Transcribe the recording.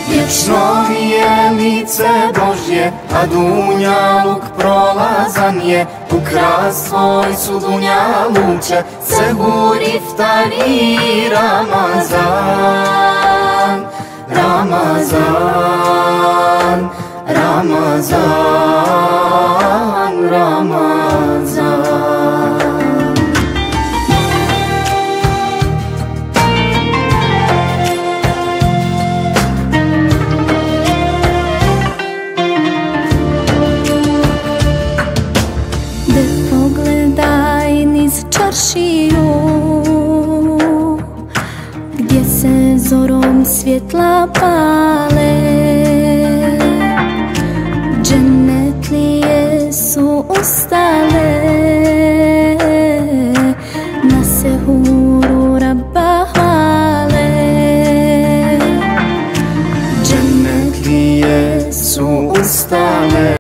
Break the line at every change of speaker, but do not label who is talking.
Vječno mi je lice Božje, a dunjaluk prolazan je. U kras tvoj su dunjaluče, sehur, iftar i Ramazan. Ramazan, Ramazan, Ramazan.
Pogledaj niz čaršiju, gdje se zorom svjetla pale. Džennetlije su ustale, na sehuru Rabba hvale.
Džennetlije su ustale.